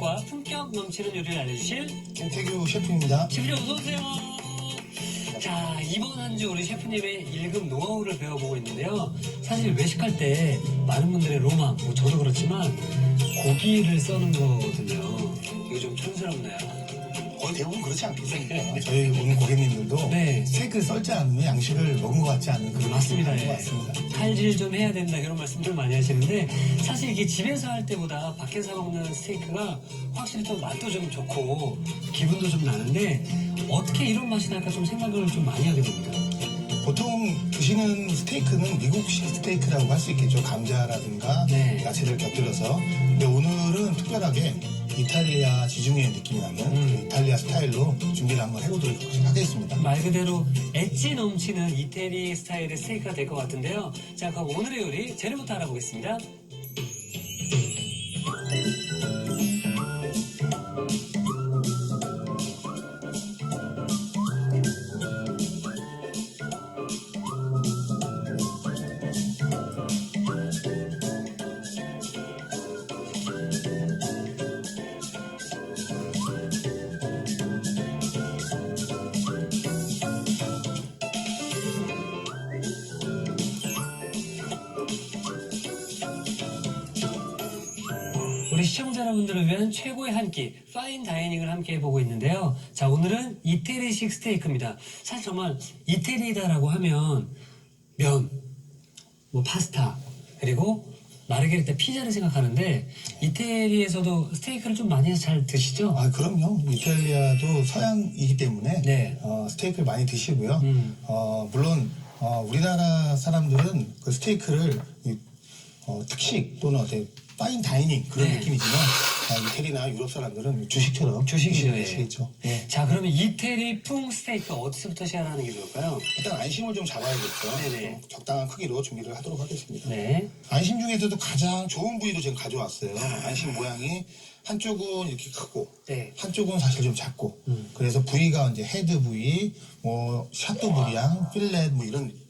맛과 품격 넘치는 요리를 알려주실 김태규 셰프입니다. 셰프님 어서오세요. 자, 이번 한 주 우리 셰프님의 1급 노하우를 배워보고 있는데요. 사실 외식할 때 많은 분들의 로망, 뭐 저도 그렇지만 고기를 써는 거거든요. 이거 좀 촌스럽네요. 거의 대부분 그렇지 않겠습니까? 저희 오는 고객님들도 네. 스테이크를 썰지 않으면 양식을 먹은 것 같지 않은 그런 맞습니다. 느낌이 예. 맞습니다. 칼질 좀 해야 된다 이런 말씀들 많이 하시는데 사실 이게 집에서 할 때보다 밖에서 먹는 스테이크가 확실히 또 맛도 좀 좋고 기분도 좀 나는데 어떻게 이런 맛이 날까 좀 생각을 좀 많이 하게 됩니다. 보통 드시는 스테이크는 미국식 스테이크라고 할 수 있겠죠. 감자라든가 네. 야채를 곁들여서. 근데 오늘은 특별하게 이탈리아 지중해 느낌이 나는 그 이탈리아 스타일로 준비를 한번 해보도록 하겠습니다. 말 그대로 엣지 넘치는 이태리 스타일의 스테이크가 될 것 같은데요. 자, 그럼 오늘의 요리 재료부터 알아보겠습니다. 우리 시청자 여러분들을 위한 최고의 한 끼, 파인 다이닝을 함께 해보고 있는데요. 자, 오늘은 이태리식 스테이크입니다. 사실 정말 이태리다라고 하면 면, 뭐 파스타, 그리고 마르게리타 피자를 생각하는데 이태리에서도 스테이크를 좀 많이 해서 잘 드시죠? 아, 그럼요. 이탈리아도 서양이기 때문에 네. 스테이크를 많이 드시고요. 음. 물론 우리나라 사람들은 그 스테이크를 특식 또는 어떤 파인 다이닝 그런 네. 느낌이지만 이태리나 유럽 사람들은 주식처럼 주식이죠, 예. 드시겠죠. 예. 자, 그러면 이태리 풍 스테이크 어디서부터 시작하는 게 좋을까요? 일단 안심을 좀 잡아야겠죠. 네네. 적당한 크기로 준비를 하도록 하겠습니다. 네. 안심 중에서도 가장 좋은 부위로 제가 가져왔어요. 안심 모양이 한쪽은 이렇게 크고 네. 한쪽은 사실 좀 작고 그래서 부위가 이제 헤드 부위, 뭐 샤토브리앙, 필렛 뭐 이런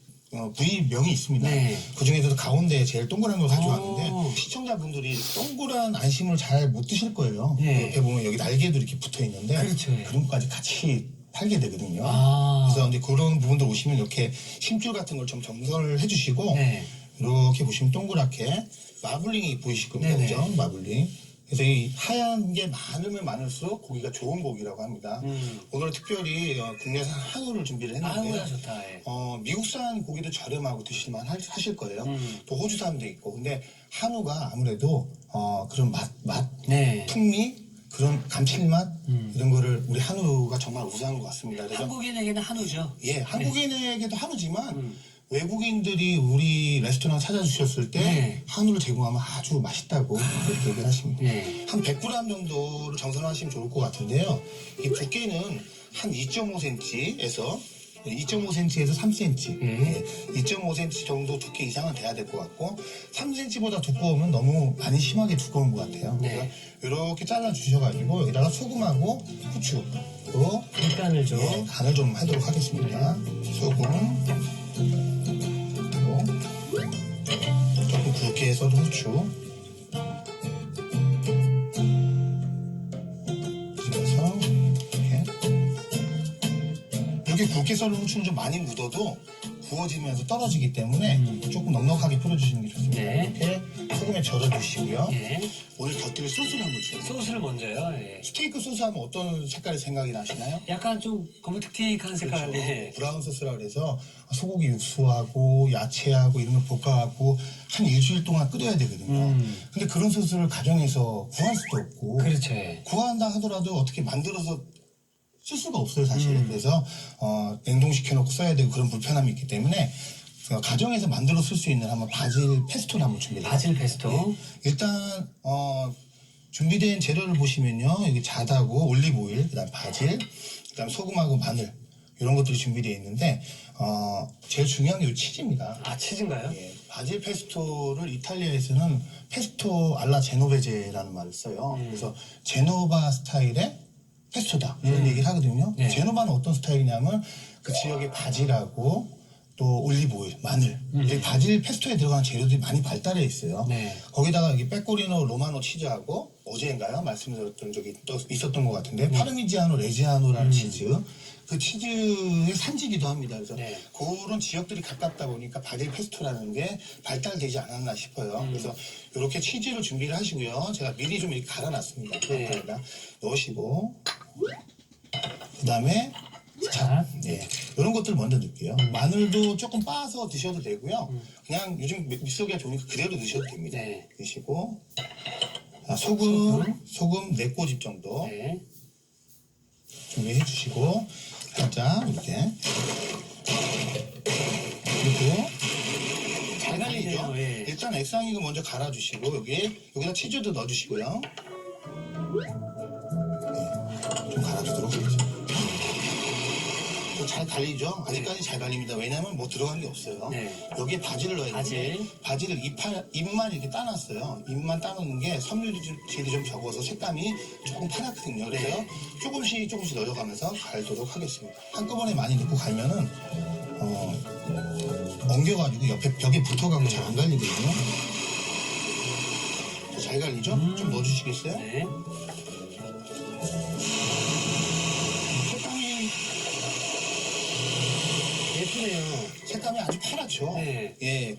부위명이 있습니다. 네. 그 중에서도 가운데 제일 동그란 걸 가져왔는데 오. 시청자분들이 동그란 안심을 잘 못 드실 거예요. 네. 옆에 보면 여기 날개도 이렇게 붙어 있는데 그렇죠. 예. 그런 것까지 같이 팔게 되거든요. 아. 그래서 이제 그런 부분들 오시면 이렇게 심줄 같은 걸 좀 정돈을 해주시고 네. 이렇게 보시면 동그랗게 마블링이 보이실 겁니다. 네네. 그죠? 마블링. 그래서 이 하얀 게 많으면 많을수록 고기가 좋은 고기라고 합니다. 오늘 특별히 국내산 한우를 준비를 했는데 아우야 좋다. 예. 미국산 고기도 저렴하고 드실만 하실 거예요. 또 호주산도 있고. 근데 한우가 아무래도 그런 맛, 네. 풍미, 그런 감칠맛 이런 거를 우리 한우가 정말 우수한 것 같습니다. 그래서 한국인에게는 한우죠. 예, 한국인에게도 한우지만 외국인들이 우리 레스토랑 찾아주셨을 때 네. 한우를 제공하면 아주 맛있다고 그렇게 얘기를 하십니다. 네. 한 100g 정도를 정선하시면 좋을 것 같은데요. 이 두께는 한 2.5cm에서 2.5cm에서 3cm, 2.5cm 정도 두께 이상은 돼야 될 것 같고 3cm보다 두꺼우면 너무 많이 심하게 두꺼운 것 같아요. 네. 그래서 이렇게 잘라 주셔가지고 여기다가 소금하고 후추 또 밑간을 좀. 예, 간을 좀 하도록 하겠습니다. 소금 그리고 조금 굵게 해서 후추 집어서 이렇게 굵게 썰은 후추는 좀 많이 묻어도 구워지면서 떨어지기 때문에 조금 넉넉하게 뿌려주시는 게 좋습니다. 네. 이렇게 소금에 절여주시고요. 예. 오늘 곁들일 소스를 한번 주세요. 소스를 먼저요. 예. 스테이크 소스 하면 어떤 색깔의 생각이 나시나요? 약간 좀 검은특틱한 색깔. 그렇죠. 예. 브라운 소스라 그래서 소고기 육수하고 야채하고 이런 걸 볶아갖고 한 일주일 동안 끓여야 되거든요. 근데 그런 소스를 가정에서 구할 수도 없고 그렇죠. 예. 구한다 하더라도 어떻게 만들어서 쓸 수가 없어요 사실. 그래서 냉동시켜놓고 써야 되고 그런 불편함이 있기 때문에 가정에서 만들어 쓸 수 있는 한번 바질 페스토를 한번 준비를 바질 페스토. 일단 준비된 재료를 보시면요 여기 자다고 올리브오일, 그다음 바질, 그다음 소금하고 마늘 이런 것들이 준비되어 있는데 제일 중요한 게 이 치즈입니다. 아, 치즈인가요? 예, 바질 페스토를 이탈리아에서는 페스토 알라 제노베제라는 말을 써요. 그래서 제노바 스타일의 페스토다 이런 얘기를 하거든요. 네. 제노바는 어떤 스타일이냐면 그 지역의 바질하고 또 올리브오일, 마늘 이 바질 페스토에 들어가는 재료들이 많이 발달해 있어요. 네. 거기다가 여기 빼꼬리노 로마노 치즈하고 어제인가요? 말씀드렸던 적이 또 있었던 것 같은데 파르미지아노 레지아노라는 치즈 그 치즈의 산지기도 합니다. 그래서 네. 그런 지역들이 가깝다 보니까 바질 페스토라는 게 발달되지 않았나 싶어요. 그래서 이렇게 치즈를 준비를 하시고요. 제가 미리 좀 이렇게 갈아놨습니다. 네. 여기다 넣으시고 그다음에 자, 예, 이런 것들 먼저 넣을게요. 마늘도 조금 빻아서 드셔도 되고요. 그냥 요즘 믹서기가 좋으니까 그대로 넣으셔도 됩니다. 네. 넣으시고 소금 4꼬집 정도 네. 준비해 주시고 살짝 이렇게 그리고 잘 갈리네요. 예. 일단 액상이고 먼저 갈아주시고 여기다 치즈도 넣어주시고요. 네, 좀 갈아주도록 하겠습니다. 잘 갈리죠? 아직까지 잘 갈립니다. 왜냐면 뭐 들어간 게 없어요. 네. 여기에 바질을 넣어야 되는데 바질을 잎만 이렇게 따놨어요. 잎만 따놓는 게 섬유질이 좀 적어서 색감이 조금 파랗거든요. 그래서 조금씩 넣어가면서 갈도록 하겠습니다. 한꺼번에 많이 넣고 갈면은 엉겨가지고 옆에 벽에 붙어가고 잘 안 갈리거든요. 잘 갈리죠? 좀 넣어주시겠어요? 네. 예쁘네요. 색감이 아주 파랗죠? 네. 예.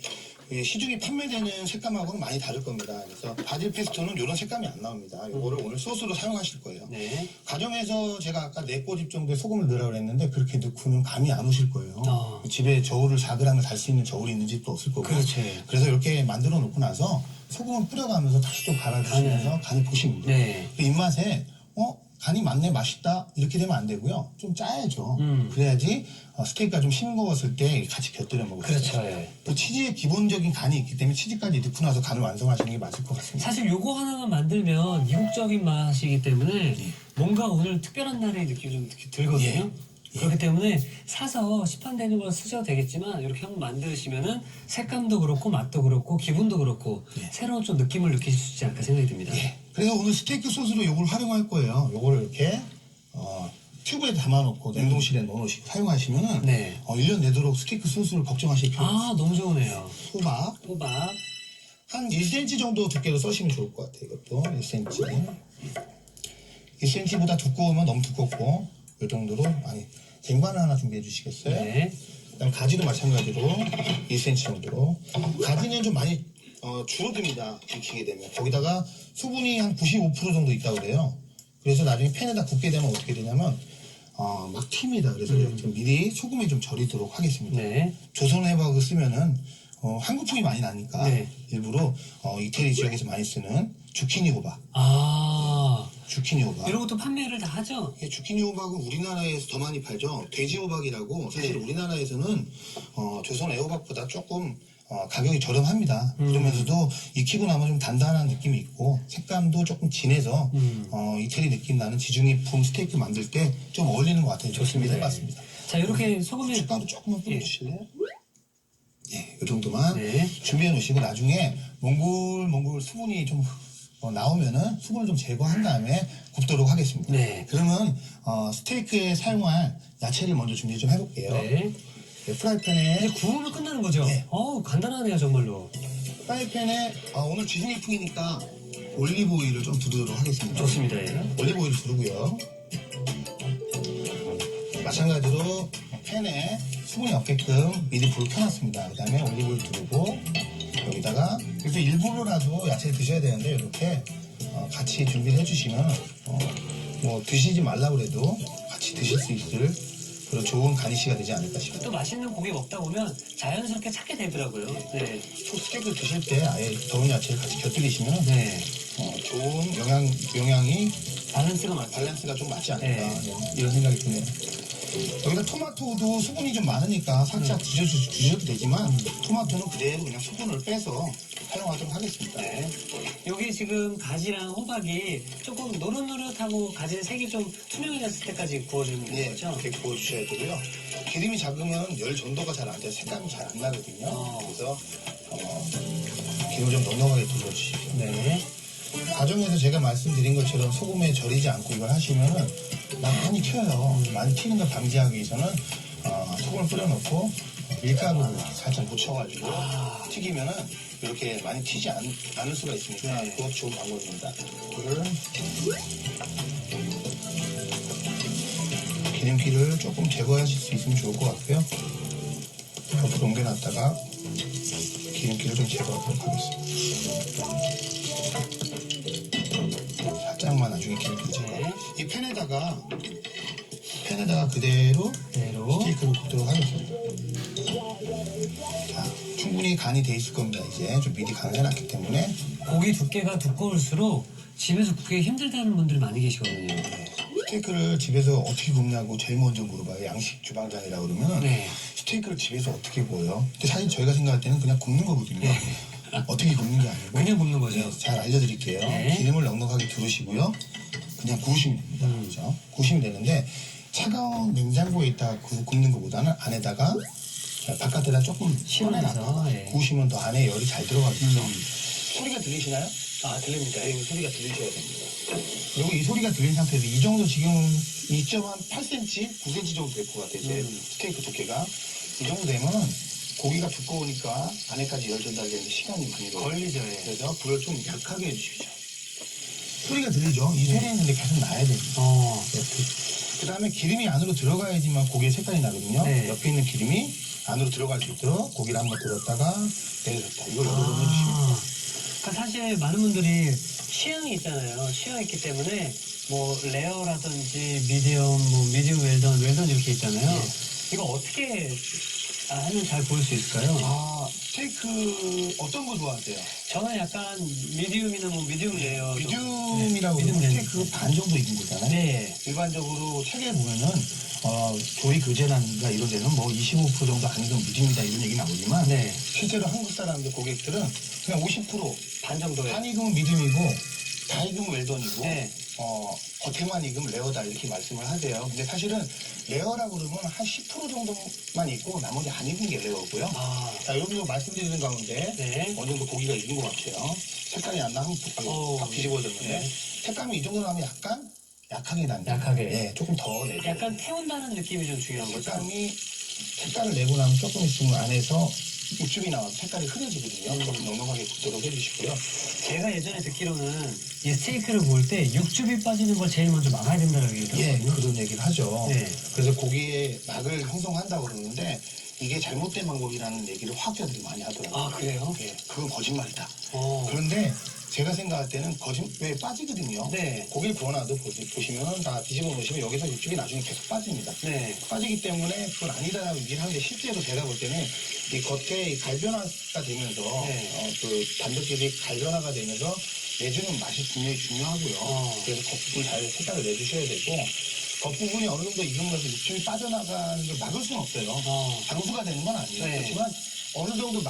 예, 시중에 판매되는 색감하고는 많이 다를 겁니다. 그래서 바질 페스토는 이런 색감이 안 나옵니다. 이거를 오늘 소스로 사용하실 거예요. 네. 가정에서 제가 아까 4꼬집 정도의 소금을 넣으라고 그랬는데 그렇게 넣고는 감이 안 오실 거예요. 집에 저울을 4g을 달 수 있는 저울이 있는 집도 없을 거고. 그렇죠. 그래서 이렇게 만들어 놓고 나서 소금을 뿌려가면서 다시 좀 갈아주시면서 간을 보시면 돼요. 네. 그 입맛에 간이 맞네 맛있다 이렇게 되면 안 되고요. 좀 짜야죠. 그래야지 스테이크가 좀 싱거웠을 때 같이 곁들여 먹을 수 그렇죠. 있어요. 예. 또 치즈의 기본적인 간이 있기 때문에 치즈까지 넣고 나서 간을 완성하시는 게 맞을 것 같습니다. 사실 요거 하나만 만들면 이국적인 맛이기 때문에 뭔가 오늘 특별한 날의 느낌이 좀 들거든요. 그렇기 때문에 사서 시판되는 걸 쓰셔도 되겠지만 이렇게 한번 만드시면은 색감도 그렇고 맛도 그렇고 기분도 그렇고 새로운 좀 느낌을 느끼실 수 있지 않을까 생각이 듭니다. 그래서 오늘 스테이크 소스로 요걸 활용할 거예요. 요거를 이렇게 튜브에 담아놓고 냉동실에 넣어놓으시고 사용하시면은 네. 1년 내도록 스테이크 소스를 걱정하실 필요 없어요. 아, 너무 좋으네요. 호박 호박. 한 1cm 정도 두께로 써시면 좋을 것 같아요. 이것도 1cm. 1cm보다 두꺼우면 너무 두껍고 이 정도로 쟁반을 하나 준비해 주시겠어요? 네. 그다음 가지도 마찬가지로 1cm 정도로. 가지는 좀 많이 줄어듭니다. 익히게 되면. 거기다가 수분이 한 95% 정도 있다고 그래요. 그래서 나중에 팬에다 굽게 되면 어떻게 되냐면 막 튑니다. 그래서 좀 미리 소금에 좀 절이도록 하겠습니다. 네. 조선 해박을 쓰면은 한국풍이 많이 나니까 네. 일부러 이태리 지역에서 많이 쓰는 주키니 호박. 아, 주키니 호박. 이런 것도 판매를 다 하죠? 예, 주키니 호박은 우리나라에서 더 많이 팔죠. 돼지 호박이라고 사실 우리나라에서는 조선 애호박보다 조금 가격이 저렴합니다. 그러면서도 익히고 나면 좀 단단한 느낌이 있고 색감도 조금 진해서 이태리 느낌 나는 지중해풍 스테이크 만들 때 좀 어울리는 것 같아요. 좋습니다. 해봤습니다. 자, 이렇게 소금에 숟가루 조금만 뿌려주실래요? 이 정도만 네. 준비해 놓으시고 나중에 몽골 수분이 좀 나오면은 수분을 좀 제거한 다음에 굽도록 하겠습니다. 네. 그러면 스테이크에 사용할 야채를 먼저 준비 좀 해볼게요. 네. 프라이팬에 이제 구우면 끝나는 거죠? 네. 어우, 간단하네요, 정말로. 오늘 지중해풍이니까 올리브 오일을 좀 두르도록 하겠습니다. 좋습니다, 예. 올리브 오일 두르고요. 마찬가지로 팬에 수분이 없게끔 미리 불을 켜놨습니다. 그 다음에 올리브 오일 두르고 여기다가 그래서 일부러라도 야채를 드셔야 되는데 이렇게 같이 준비를 해주시면 뭐 드시지 말라고 해도 같이 드실 수 있을 그런 좋은 가니쉬가 되지 않을까 싶어요. 또 맛있는 고기 먹다 보면 자연스럽게 찾게 되더라고요. 네. 스테이크 드실 때 아예 더운 야채를 같이 곁들이시면 네. 좋은 영양이 밸런스가 맞죠. 밸런스가 좀 맞지 않을까 네. 이런 생각이 드네요. 여기다 토마토도 수분이 좀 많으니까 살짝 드셔도 되지만 토마토는 그대로 그냥 수분을 빼서 사용하도록 하겠습니다. 네. 여기 지금 가지랑 호박이 조금 노릇노릇하고 가지 색이 좀 투명해졌을 때까지 구워주는 예, 거죠? 이렇게 구워주셔야 되고요. 기름이 작으면 열 전도가 잘 안 돼서 색감이 잘 안 나거든요. 그래서 기름 좀 넉넉하게 둘러주시죠. 네. 가정에서 제가 말씀드린 것처럼 소금에 절이지 않고 이걸 하시면은 많이 튀어요. 많이 튀는 걸 방지하기 위해서는 소금을 뿌려놓고 밀가루를 살짝 묻혀가지고 튀기면은 이렇게 많이 튀지 않을 수가 있으니까 네. 그것도 좋은 방법입니다. 이거를 기름기를 조금 제거하실 수 있으면 좋을 것 같고요. 옆으로 옮겨놨다가 기름기를 좀 제거하도록 하겠습니다. 살짝만 나중에 기름기를 제거. 네. 이 팬에다가 그대로 그대로. 스테이크를 굽도록 하겠습니다. 자, 충분히 간이 돼 있을 겁니다. 이제 좀 미리 간을 해놨기 때문에. 고기 두께가 두꺼울수록 집에서 굽기 힘들다는 분들이 많이 계시거든요. 스테이크를 집에서 어떻게 굽냐고 제일 먼저 물어봐요. 양식 주방장이라고 그러면 네. 스테이크를 집에서 어떻게 구워요? 근데 사실 저희가 생각할 때는 그냥 굽는 거거든요. 어떻게 굽는 게 아니고 그냥 굽는 거죠. 네, 잘 알려드릴게요. 네. 기름을 넉넉하게 두르시고요. 그냥 구우시면 됩니다. 그죠? 구우시면 되는데 차가운 냉장고에 있다가 굽는 것보다는 안에다가 바깥에다 조금 꺼내놨다가 예. 구우시면 더 안에 열이 잘 들어가겠죠. 소리가 들리시나요? 아, 들립니다. 네, 소리가 들리셔야 됩니다. 그리고 이 소리가 들린 상태에서 이 정도 지금 2.8cm, 9cm 정도 될 것 같아요. 제 스테이크 두께가. 이 정도 되면 고기가 두꺼우니까 안에까지 열 전달되는데 시간이 많이 걸리죠, 예. 그래서 불을 좀 약하게 해주십시오. 소리가 들리죠? 이 소리는 근데 계속 나야 됩니다. 그 다음에 기름이 안으로 들어가야지만 고기의 색깔이 나거든요. 네. 옆에 있는 기름이 안으로 들어갈 수 있도록 고기를 한번 들었다가 내려줬다. 이걸 여러 번 해주시면 그러니까 사실 많은 분들이 취향이 있잖아요. 취향이 있기 때문에 뭐 레어라든지 미디움 웰던 이렇게 있잖아요. 예. 이거 어떻게 하면 잘 보일 수 있을까요? 스테이크 어떤 거 좋아하세요? 저는 약간 미디움이나 미디움 레어. 미디움이라고 네, 그러면 미디움 스테이크 반 정도 익은 거잖아요. 네. 일반적으로 책에 보면은 조리 교재란가 이런 데는 뭐 25% 정도 안 익은 미디움이다 이런 얘기 나오지만 네. 실제로 한국 사람들 고객들은 그냥 50% 반 정도에. 반 익으면 미디움이고 다 익으면 웰던이고 네. 겉에만 익으면 레어다 이렇게 말씀을 하세요. 근데 사실은 레어라고 그러면 한 10% 정도만 익고 나머지 안 익은 게 레어고요. 자, 여러분들 말씀드리는 가운데 네. 어느 정도 고기가 익은 것 같아요. 색깔이 안 나, 확 뒤집어졌는데 네. 색감이 이 정도 나면 약간 약하게 난다. 약하게. 네, 조금 더 내죠. 약간 태운다는 느낌이 좀 중요한 거죠. 색깔을 내고 나면 조금 있으면 안에서 육즙이 나와서 색깔이 흐려지거든요. 조금 넉넉하게 굽도록 해주시고요. 제가 예전에 듣기로는 이 스테이크를 구울 때 육즙이 빠지는 걸 제일 먼저 막아야 된다고 예, 얘기했거든요. 그런 얘기를 하죠. 네. 그래서 고기에 막을 형성한다고 그러는데 이게 잘못된 방법이라는 얘기를 화학자들이 많이 하더라고요. 아, 그래요? 예, 그건 거짓말이다. 어. 그런데 제가 생각할 때는 왜 빠지거든요. 네. 고기를 구워놔도 보시면 다 뒤집어 놓으시면 여기서 육즙이 나중에 계속 빠집니다. 네. 빠지기 때문에 그건 아니다라고 얘기를 하는데 실제로 제가 볼 때는 이 겉에 이 갈변화가 되면서 네. 그 단백질이 갈변화가 되면서 내주는 맛이 분명히 중요하고요. 그래서 겉부분 잘 색깔을 내주셔야 되고 겉부분이 어느 정도 익으면서 육즙이 빠져나가는 걸 막을 수는 없어요. 방수가 되는 건 아니에요. 네. 그렇지만 어느 정도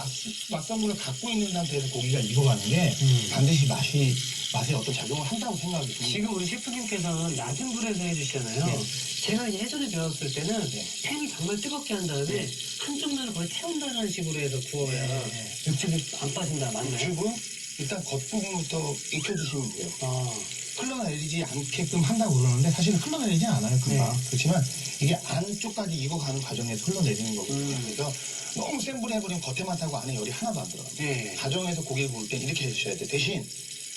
맛성분을 갖고 있는 상태에서 고기가 익어가는 게 반드시 맛에 어떤 작용을 한다고 생각이 듭니다. 지금 우리 셰프님께서는 낮은 불에서 해주시잖아요. 네. 제가 예전에 배웠을 때는 팬이 정말 뜨겁게 한 다음에 한쪽 면을 거의 태운다는 식으로 해서 구워야 육즙이 안 빠진다. 맞나요? 육즙은 일단 겉부분부터 익혀주시면 돼요. 아, 흘러내리지 않게끔 한다고 그러는데 사실은 흘러내리지 않아요, 금방. 네. 그렇지만 이게 안쪽까지 익어가는 과정에서 흘러내리는 거거든요. 그래서 너무 센 불에 해버리면 겉에만 타고 안에 열이 하나도 안 들어가요. 네. 가정에서 고기를 구울 땐 이렇게 해주셔야 돼요. 대신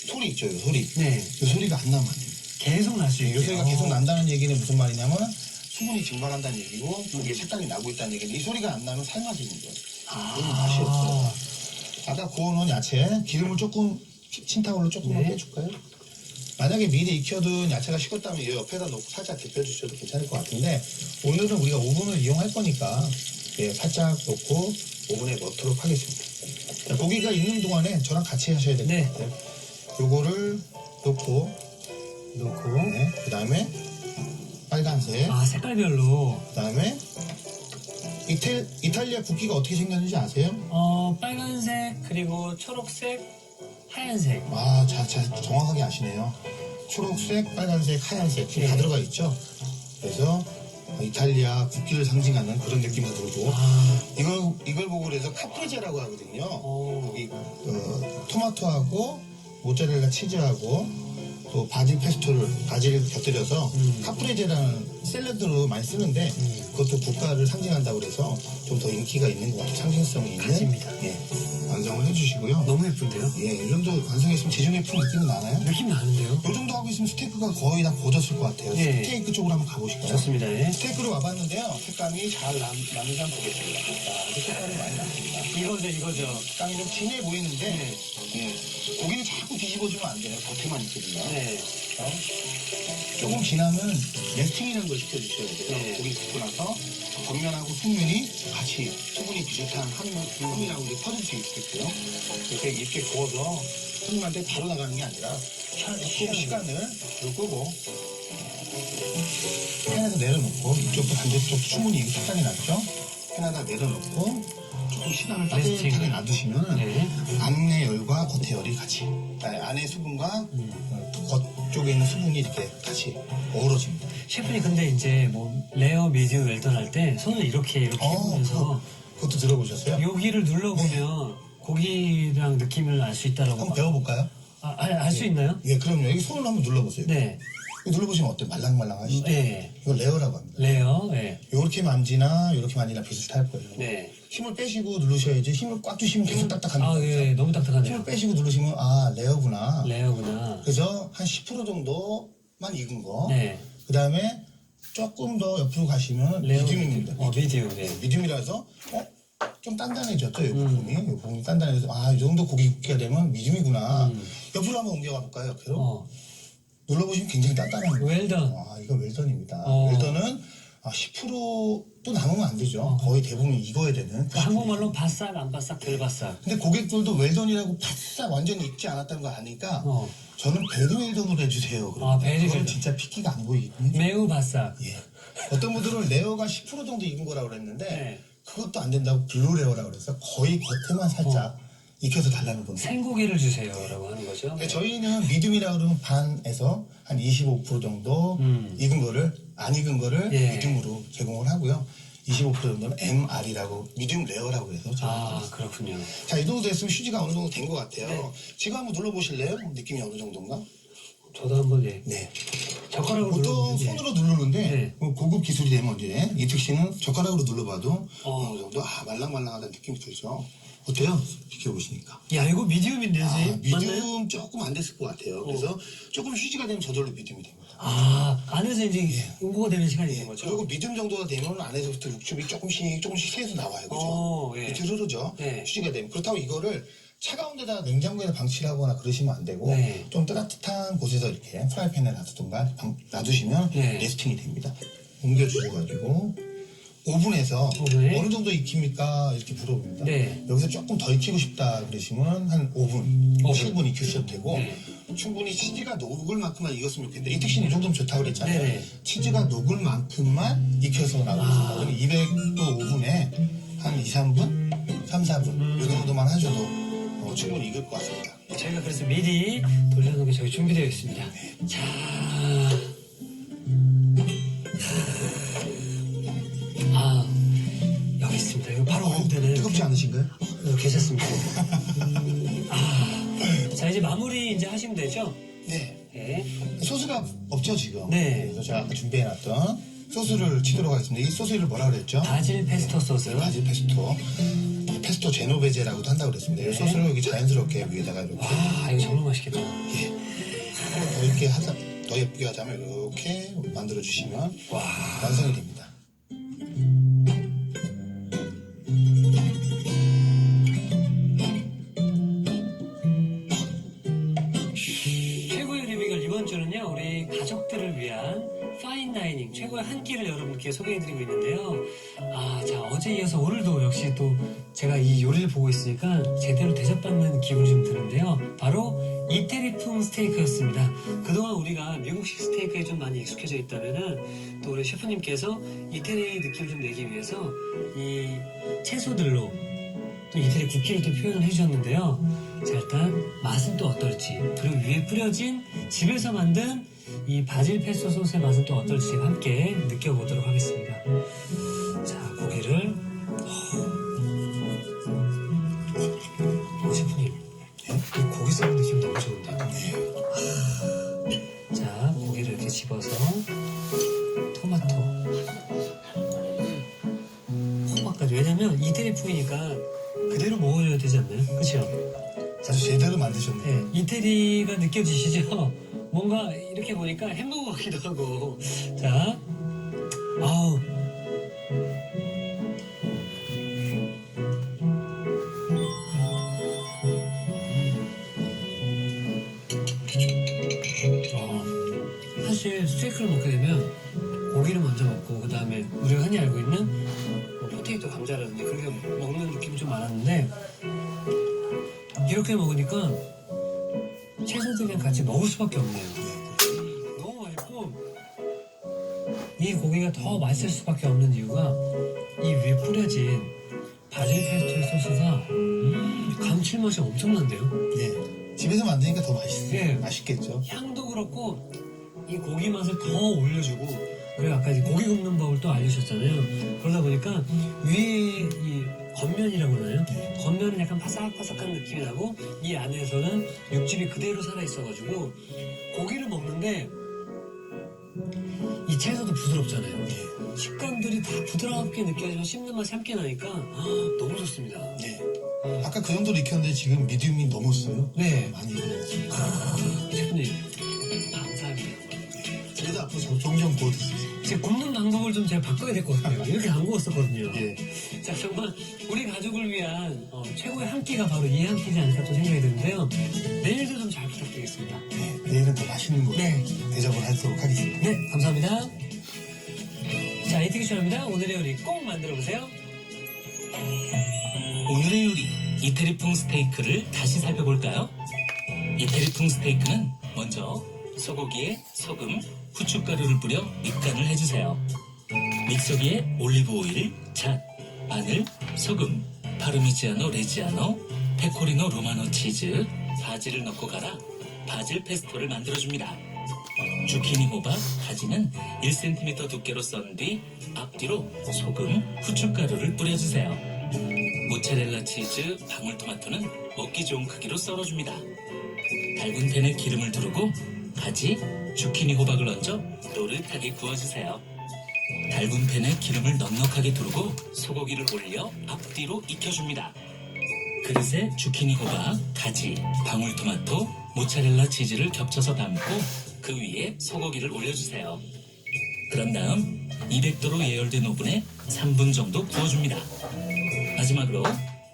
소리 있죠, 이 소리. 네. 이 소리가 안 나면 안 돼요. 계속 날 수 이 있게. 소리가 계속 난다는 얘기는 무슨 말이냐면 수분이 증발한다는 얘기고 고기에 색깔이 나고 있다는 얘기인데 이 소리가 안 나면 삶아지는 거예요. 그러면 맛이 없어요. 아까 구워놓은 야채 기름을 조금 틴타올로 조금만 네. 빼줄까요? 만약에 미리 익혀둔 야채가 식었다면 이 옆에다 놓고 살짝 데펴주셔도 괜찮을 것 같은데 오늘은 우리가 오븐을 이용할 거니까 살짝 놓고 오븐에 넣도록 하겠습니다. 자, 고기가 익는 동안에 저랑 같이 하셔야 될 것 네. 같아요. 요거를 놓고 그 다음에 빨간색 아, 색깔별로. 그 다음에 이탈리아 국기가 어떻게 생겼는지 아세요? 빨간색, 그리고 초록색, 하얀색. 아, 정확하게 아시네요. 초록색, 빨간색, 하얀색 지금 다 네. 들어가 있죠. 그래서 이탈리아 국기를 상징하는 그런 느낌도 들고 이걸 보고 그래서 카프레제라고 하거든요. 여기 토마토하고 모짜렐라 치즈하고 또 바질 바질을 곁들여서 카프레제라는 샐러드로 많이 쓰는데 그것도 국가를 상징한다고 그래서 좀 더 인기가 있는 것 같아요. 상징성이 있는 가집니다. 예, 완성을 해주시고요. 너무 예쁜데요? 예, 이 정도 완성했으면 제중예품 느낌이 나나요? 느낌 나는데요? 이 정도 하고 있으면 스테이크가 거의 다 고졌을 것 같아요. 네. 스테이크 쪽으로 한번 가보실까요? 좋습니다. 예. 스테이크로 와봤는데요. 색감이 잘 남는지 한번 보겠습니다. 자, 이제 색감이 많이 났습니다. 이거죠. 색감이 좀 진해 보이는데, 예, 고기를 자꾸 뒤집어주면 안 돼요. 겉에만 있거든요. 네. 자, 조금 지나면 레스팅이라는 걸 시켜주셔야 돼요. 네. 고기 굽고 나서 겉면하고 속면이 같이 수분이 비슷한 함이라고 이제 퍼질 수 있게끔 이렇게 구워서 손님한테 바로 나가는 게 아니라 조금 시간을 끄고 팬에서 내려놓고 이쪽도 반대쪽 수분이 상당히 났죠? 팬에다 내려놓고 조금 시간을 따뜻하게 놔두시면 네. 안의 열과 겉의 열이 같이 안의 수분과 겉쪽에 있는 수분이 이렇게 같이 어우러집니다. 셰프님 근데 이제 뭐 레어, 미디움, 웰던 할 때 손을 이렇게 해보면서 그것도 들어보셨어요? 여기를 눌러보면 고기랑 느낌을 알 수 있다라고. 한번 배워볼까요? 알 수 있나요? 예, 그럼요. 여기 손을 한번 눌러보세요. 네. 이거 눌러보시면 어때요? 말랑말랑하시죠? 네. 이거 레어라고 합니다. 레어, 네. 요렇게 만지나 요렇게 만지나 비슷할 거예요. 네. 힘을 빼시고 누르셔야지. 힘을 꽉 주시면 계속 딱딱합니다. 아, 예, 너무 딱딱하네요. 힘을 빼시고 누르시면 아, 레어구나. 레어구나. 그래서 한 10% 정도만 익은 거. 네. 그 다음에 조금 더 옆으로 가시면 레어, 미디움입니다. 미디움, 네. 미디움이라서 좀 단단해졌죠, 이 부분이. 이 부분이 단단해져서 아, 이 정도 고기 굽기가 되면 미디움이구나. 옆으로 한번 옮겨가 볼까요, 옆으로? 눌러보시면 굉장히 단단한 거예요. 웰던. 아, 이거 웰던입니다. 어. 웰던은 10%도 남으면 안 되죠. 거의 대부분 익어야 되는. 한국말로 바싹, 안 바싹, 덜 바싹. 근데 고객들도 웰던이라고 바싹 완전히 익지 않았다는 거 아니까 저는 베리 웰던으로 해주세요. 아, 베리 그건 웰던. 진짜 피키가 안 보이거든요. 매우 바싹. 예. 어떤 분들은 레어가 10% 정도 익은 거라고 그랬는데 네. 그것도 안 된다고 블루 레어라고 그래서 거의 겉에만 살짝 익혀서 달라는 겁니다. 생고기를 주세요라고 하는 거죠. 근데 저희는 미디움이라고 그러면 반에서 한 25% 정도 익은 거를 안 익은 거를 예. 미디움으로 제공을 하고요. 25% 정도는 MR이라고 미디움 레어라고 해서 아, 그렇군요. 자, 이 정도 됐으면 휴지가 어느 정도 된 것 같아요. 네. 지금 한번 눌러보실래요? 느낌이 어느 정도인가? 저도 한번 네. 젓가락으로 보통 눌러보면, 손으로 누르는데 네. 고급 기술이 되면 이제 이특 씨는 젓가락으로 눌러봐도 어. 어느 정도 말랑말랑하다는 느낌이 들죠. 어때요? 비켜보시니까. 야, 이거 미디움인데, 맞나요? 미디움 조금 안 됐을 것 같아요. 그래서 조금 휴지가 되면 저절로 미디움이 됩니다. 아, 안에서 이제 응고가 되는 시간이 있는 거죠? 그리고 미디움 정도가 되면 안에서부터 육즙이 조금씩 새서 나와요. 그죠? 예. 밑으로 흐르죠? 네. 휴지가 되면. 그렇다고 이거를 차가운 데다가 냉장고에다 방치하거나 그러시면 안 되고 네. 좀 따뜻한 곳에서 이렇게 프라이팬에 놔두던가 놔두시면 네. 레스팅이 됩니다. 옮겨주셔가지고 오븐에서 오븐에? 어느 정도 익힙니까? 이렇게 물어봅니다. 네. 여기서 조금 더 익히고 싶다 그러시면 한 5분, 7분 익히셔도 되고 네. 충분히 치즈가 녹을 만큼만 익었으면 좋겠는데 이특 씨는 이 정도면 좋다고 그랬잖아요. 네네. 치즈가 녹을 만큼만 익혀서 나오겠습니다. 그럼 200도 오븐에 한 2, 3분? 3, 4분 이 정도만 하셔도 충분히 익을 것 같습니다. 저희가 그래서 미리 돌려놓은 게 저기 준비되어 있습니다. 자, 여기 있습니다. 이거 바로 올릴 때는 뜨겁지 않으신가요? 괜찮습니다. 자, 이제 마무리 이제 하시면 되죠? 네. 네. 소스가 없죠 지금? 네. 그래서 제가 아까 준비해놨던 소스를 치도록 하겠습니다. 이 소스 이름 뭐라 그랬죠? 바질 페스토 소스. 바질 페스토. 페스토 제노베제라고도 한다고 그랬습니다. 이 소스를 여기 자연스럽게 위에다가 이렇게 이거 정말 맛있겠다. 더 이렇게 더 예쁘게 하자면 이렇게 만들어 주시면 완성이 됩니다. 최고의 리뷰கள் 이번 주는요, 우리 가족들을 위한 파인 다이닝 최고의 한 끼를 여러분께 소개해드리고 있는데요. 자, 어제 이어서 오늘도 역시 또 제가 이 요리를 보고 있으니까 제대로 대접받는 기분이 좀 드는데요. 바로 이태리풍 스테이크였습니다. 그동안 우리가 미국식 스테이크에 좀 많이 익숙해져 있다면은 또 우리 셰프님께서 이태리 느낌을 좀 내기 위해서 이 채소들로 또 이태리 국기를 또 표현을 해주셨는데요. 자, 일단 맛은 또 어떨지, 그리고 위에 뿌려진 집에서 만든 이 바질 페스토 소스의 맛은 또 어떨지 함께 느껴보도록 하겠습니다. 자, 고기를 셰프님, 이 고기 썰는 느낌 너무 좋은데요. 자, 고기를 이렇게 집어서 토마토, 호박까지. 왜냐면 이태리 풍이니까 그대로 먹어줘야 되지 않나요? 그렇죠? 아주 제대로 만드셨네요. 네, 이태리가 느껴지시죠? 뭔가 이렇게 보니까 햄버거 같기도 하고. 자, 아우. 사실 스테이크를 먹게 되면 고기를 먼저 먹고 그 다음에 우리가 흔히 알고 있는 뭐 포테이토 감자라든지 그렇게 먹는 느낌이 좀 많았는데 이렇게 먹으니까 채소들이랑 같이 먹을 수밖에 없네요. 너무 맛있고 이 고기가 더 맛있을 수밖에 없는 이유가 이 위에 뿌려진 바질 페스토 소스가 감칠맛이 엄청난데요. 네. 집에서 만드니까 더 네. 맛있겠죠. 향도 그렇고 이 고기 맛을 더 올려주고 그리고 아까 이제 고기 굽는 법을 또 알려주셨잖아요. 그러다 보니까 위에 이 겉면이라고 하나요? 겉면은 약간 바삭바삭한 느낌이 나고 이 안에서는 육즙이 그대로 살아있어가지고 고기를 먹는데 이 채소도 부드럽잖아요. 식감들이 다 부드럽게 느껴지면 씹는 맛이 함께 나니까 너무 좋습니다. 네. 아까 그 정도로 익혔는데 지금 미디움이 넘었어요. 네. 많이 익었습니다. 셰프님 감사합니다. 그래도 앞으로 종종 구워 드세요. 제 굽는 방법을 좀 제가 바꿔야 될 것 같아요. 이렇게 안 구웠었거든요. 예. 자, 정말 우리 가족을 위한 최고의 한 끼가 바로 이 한 끼지 않을까 또 생각이 드는데요. 내일도 좀 잘 부탁드리겠습니다. 네. 내일은 더 맛있는 거 네. 대접을 하도록 하겠습니다. 네, 감사합니다. 자, 이태기 쇼입니다. 오늘의 요리 꼭 만들어보세요. 오늘의 요리 이태리풍 스테이크를 다시 살펴볼까요? 이태리풍 스테이크는 먼저 소고기에 소금, 후춧가루를 뿌려 밑간을 해주세요. 믹서기에 올리브 오일, 잣, 마늘, 소금, 파르미지아노 레지아노, 페코리노 로마노 치즈, 바질을 넣고 갈아 바질 페스토를 만들어줍니다. 주키니 호박, 가지는 1cm 두께로 썬 뒤 앞뒤로 소금, 후춧가루를 뿌려주세요. 모짜렐라 치즈, 방울토마토는 먹기 좋은 크기로 썰어줍니다. 달군 팬에 기름을 두르고 가지, 주키니 호박을 얹어 노릇하게 구워주세요. 달군 팬에 기름을 넉넉하게 두르고 소고기를 올려 앞뒤로 익혀줍니다. 그릇에 주키니 호박, 가지, 방울토마토, 모짜렐라 치즈를 겹쳐서 담고 그 위에 소고기를 올려주세요. 그런 다음 200도로 예열된 오븐에 3분 정도 구워줍니다. 마지막으로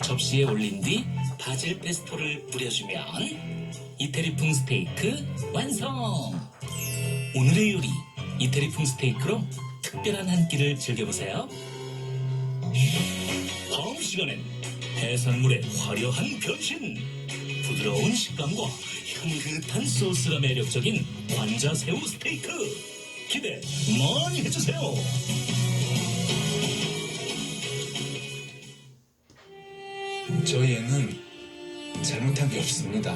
접시에 올린 뒤 바질 페스토를 뿌려주면 이태리풍 스테이크 완성! 오늘의 요리 이태리풍 스테이크로 특별한 한 끼를 즐겨보세요. 다음 시간엔 해산물의 화려한 변신, 부드러운 식감과 향긋한 소스가 매력적인 관자새우 스테이크 기대 많이 해주세요. 저희 애는 잘못한 게 없습니다.